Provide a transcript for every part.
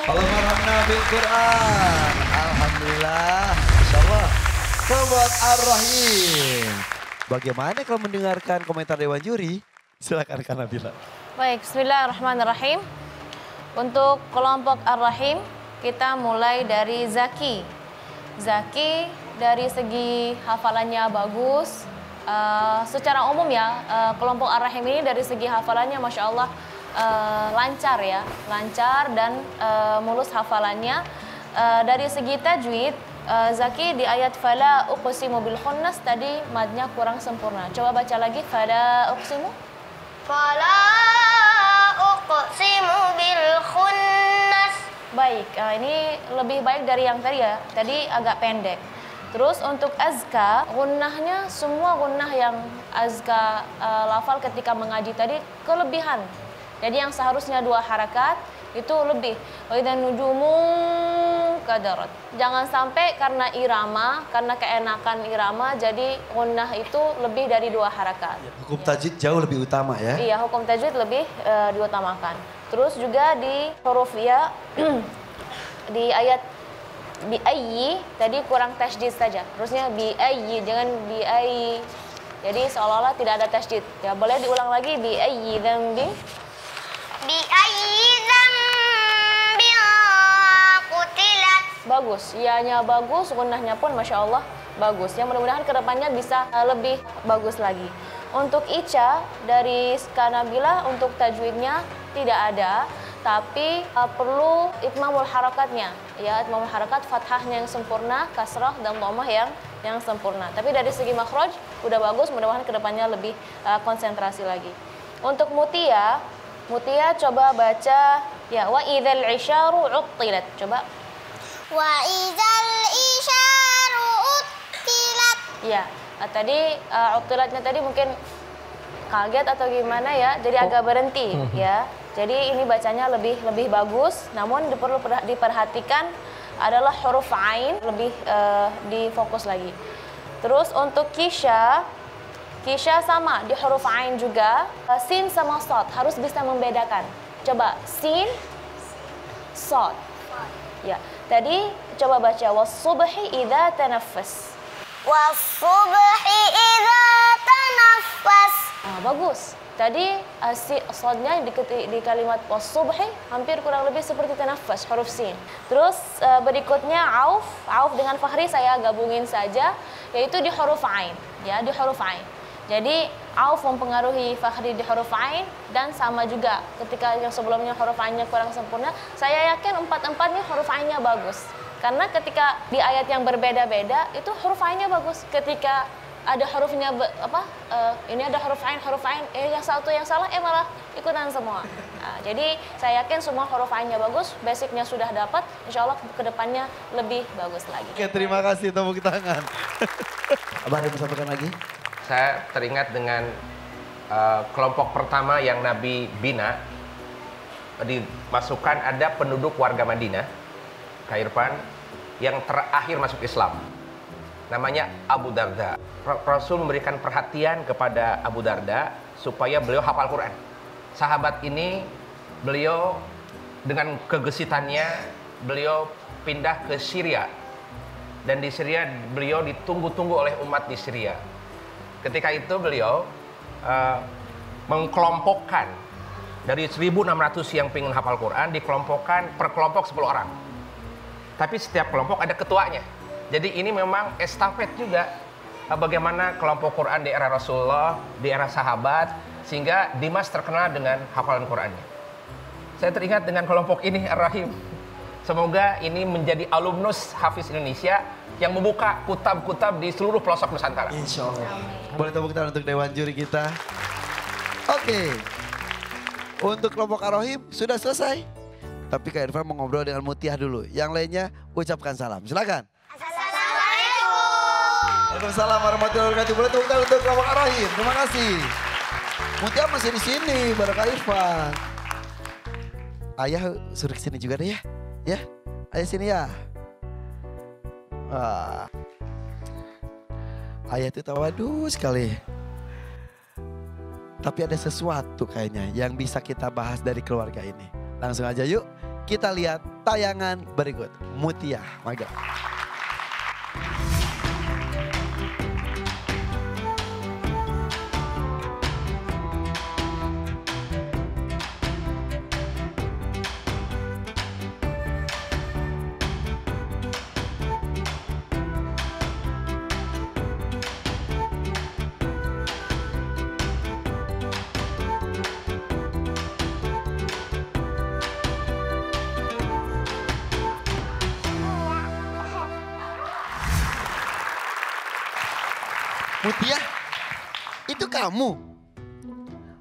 Allah marhamna bil Quran. Alhamdulillah. Masya Allah. Sobat Ar-Rahim. Bagaimana kalau mendengarkan komentar Dewan Juri? Silakan Kak Nabila. Baik, bismillahirrahmanirrahim. Untuk kelompok Ar-Rahim, kita mulai dari Zaki. Zaki dari segi hafalannya bagus. Secara umum ya, kelompok Ar-Rahim ini dari segi hafalannya Masya Allah lancar ya. Lancar dan mulus hafalannya. Dari segi tajwid, Zaki di ayat fala uqsimu bil khunnas tadi madnya kurang sempurna. Coba baca lagi fala uqsimu. Fala uqsimu bil khunnas. Baik, ini lebih baik dari yang tadi ya. Tadi agak pendek. Terus untuk azka, gunnahnya semua gunnah yang azka lafal ketika mengaji tadi kelebihan. Jadi yang seharusnya 2 harakat itu lebih. Wa idzan nujumu kadarat. Jangan sampai karena irama, karena keenakan irama jadi gunnah itu lebih dari 2 harakat. Hukum tajwid jauh lebih utama ya. Iya, hukum tajwid lebih diutamakan. Terus juga di huruf ya di ayat bi ayyi tadi kurang tasydid saja. Terusnya bi ayyi, jangan bi ayyi. Jadi seolah-olah tidak ada tasydid. Ya, boleh diulang lagi bi ayyi dzambin. Bi ayyi dzambin qutilat. Bagus, ianya bagus, gunnahnya pun Masya Allah bagus. Ya, mudah-mudahan kedepannya bisa lebih bagus lagi. Untuk Ica dari Kanabila untuk tajwidnya tidak ada, tapi perlu itmamul harakatnya. Ya, itmamul harakat fathahnya yang sempurna, kasrah dan dhammah yang sempurna. Tapi dari segi makhraj udah bagus, mudah-mudahan kedepannya lebih konsentrasi lagi. Untuk Mutia, Mutia coba baca ya wa idzal isyaru uttilat. Coba. Wa idzal isyaru uttilat. Ya, tadi uttilatnya tadi mungkin kaget atau gimana ya, jadi agak berhenti ya. Jadi ini bacanya lebih bagus, namun perlu diperhatikan adalah huruf ain lebih difokus lagi. Terus untuk Kisha sama di huruf ain juga, sin sama sod harus bisa membedakan. Coba sin, sod. Ya, tadi coba baca was-subhi idza tanaffas. Was-subhi idza tanaffas. Bagus. Tadi sodnya di kalimat was-subhi hampir kurang lebih seperti tanaffas, huruf sin. Terus berikutnya auf dengan Fahri saya gabungin saja, yaitu di huruf ain. Ya, di huruf ain. Jadi auf mempengaruhi Fahri di huruf ain dan sama juga ketika yang sebelumnya huruf ainnya kurang sempurna, saya yakin empat-empatnya huruf ainnya bagus. Karena ketika di ayat yang berbeda-beda itu huruf ainnya bagus. Ketika ada hurufnya ini ada huruf ain, yang satu yang salah malah ikutan semua. Nah, jadi saya yakin semua huruf ainnya bagus, basicnya sudah dapat, insya Allah kedepannya lebih bagus lagi. Oke, terima kasih, tepuk tangan. Abah ada yang mau sampaikan lagi? Saya teringat dengan kelompok pertama yang Nabi bina, dimasukkan ada penduduk warga Madinah, Kak Irfan, yang terakhir masuk Islam. Namanya Abu Darda. Rasul memberikan perhatian kepada Abu Darda supaya beliau hafal Quran. Sahabat ini beliau dengan kegesitannya beliau pindah ke Syria. Dan di Syria beliau ditunggu-tunggu oleh umat di Syria. Ketika itu beliau mengkelompokkan dari 1.600 yang ingin hafal Quran, dikelompokkan per kelompok 10 orang. Tapi setiap kelompok ada ketuanya. Jadi ini memang estafet juga bagaimana kelompok Quran di era Rasulullah, di era sahabat, sehingga Dimas terkenal dengan hafalan Qurannya. Saya teringat dengan kelompok ini, Ar-Rahim. Semoga ini menjadi alumnus Hafiz Indonesia yang membuka kutab-kutab di seluruh pelosok Nusantara. Insya Allah. Boleh tepuk tangan untuk Dewan Juri kita. Oke. Untuk kelompok Ar-Rahim sudah selesai. Tapi Kak Irfan mau ngobrol dengan Mutiah dulu. Yang lainnya ucapkan salam. Silakan. Waalaikumsalam warahmatullahi wabarakatuh. Boleh tepuk tangan untuk kelompok Ar-Rahim. Terima kasih. Mutia masih di sini bareng Kak Irfan. Ayah suruh kesini juga deh ya. Ya, ayah sini ya. Ayah itu tawadu sekali. Tapi ada sesuatu kayaknya yang bisa kita bahas dari keluarga ini. Langsung aja yuk kita lihat tayangan berikut. Mutia Magelang. Mutia, itu kamu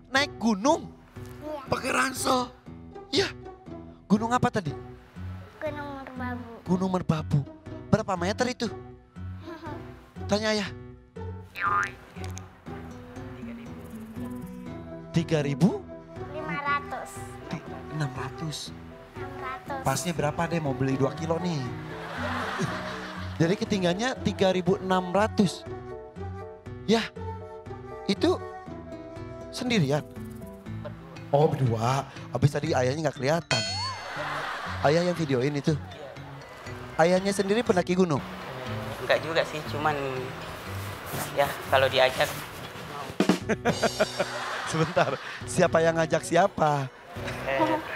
naik gunung pakai ransel. Iya, gunung apa tadi? Gunung Merbabu. Gunung Merbabu. Berapa meter itu? Tanya ayah. 3.500. 600. 600. Pasnya berapa deh, mau beli 2 kilo nih. Jadi ketinggiannya 3.600. Ya, itu sendirian? Oh berdua, habis tadi ayahnya nggak kelihatan. Ayah yang videoin itu? Ayahnya sendiri pendaki gunung? Enggak juga sih, cuman ya kalau diajak Sebentar, siapa yang ngajak siapa?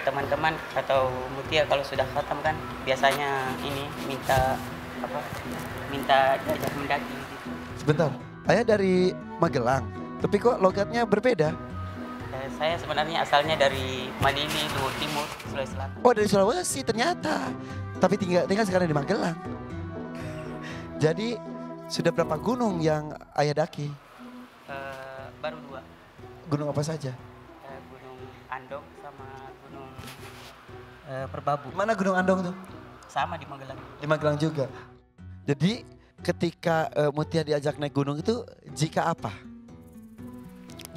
teman-teman atau Mutia kalau sudah khatam kan biasanya ini minta diajak mendaki gitu. Sebentar, ayah dari Magelang, tapi kok logatnya berbeda? Saya sebenarnya asalnya dari Malili, Luhur Timur, Sulawesi Selatan. Oh dari Sulawesi ternyata, tapi tinggal sekarang di Magelang. Jadi sudah berapa gunung yang ayah daki? Baru 2. Gunung apa saja? Gunung Andong sama Gunung Merbabu. Mana Gunung Andong tuh? Sama di Magelang. Di Magelang juga. Jadi ketika Mutia diajak naik gunung itu jika apa?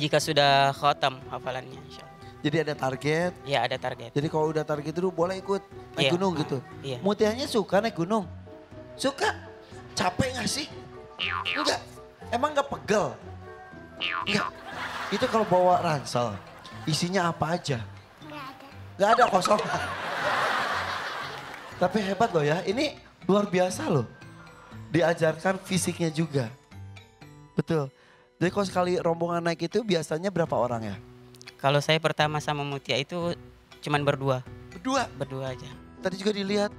Jika sudah khatam hafalannya insya Allah. Jadi ada target. Ya ada target. Jadi kalau udah target itu boleh ikut naik Iya. gunung gitu. Iya. Mutianya suka naik gunung? Suka? Capek gak sih? Enggak. Emang gak pegel? Enggak. Itu kalau bawa ransel, isinya apa aja? Nggak ada. Gak ada kosong. Tapi hebat loh ya, ini luar biasa loh. Diajarkan fisiknya juga. Betul. Jadi kalau sekali rombongan naik itu biasanya berapa orang ya? Kalau saya pertama sama Mutia itu cuman berdua aja. Tadi juga dilihat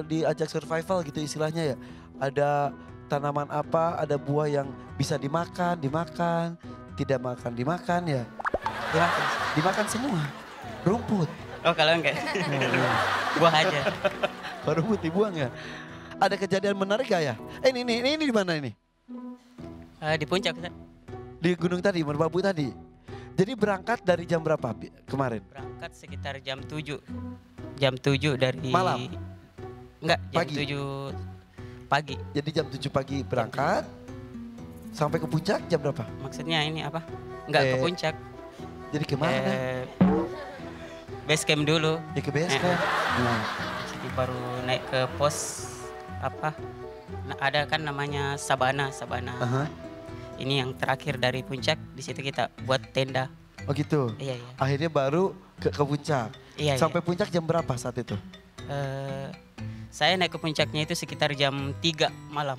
diajak survival gitu istilahnya ya. Ada tanaman apa, ada buah yang bisa dimakan, tidak makan, dimakan ya. Dimakan semua. Rumput. Oh kalau enggak, buah aja. Rumput dibuang ya. Ada kejadian menarik gak ya? Ini di mana ini? Di puncak Ustaz. Di gunung tadi, Merbabu tadi. Jadi berangkat dari jam berapa kemarin? Berangkat sekitar jam 7. Jam 7 dari Malam? Enggak, jam Pagi? 7 pagi. Jadi jam 7 pagi berangkat. Sampai ke puncak jam berapa? Maksudnya ini apa? Enggak ke puncak. Jadi kemana? Base camp dulu. Ya ke base camp. Nah, Jadi baru naik ke pos apa? Nah, ada kan namanya Sabana. aha. Ini yang terakhir dari puncak, di situ kita buat tenda. Oh gitu. Iya. Akhirnya baru ke puncak. Iya. Sampai puncak jam berapa saat itu? Saya naik ke puncaknya itu sekitar jam 3 malam.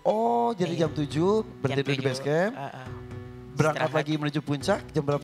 Oh, jadi Iya. jam 7 berhenti Jam di 7, base camp. Berangkat istirahat. lagi menuju puncak jam berapa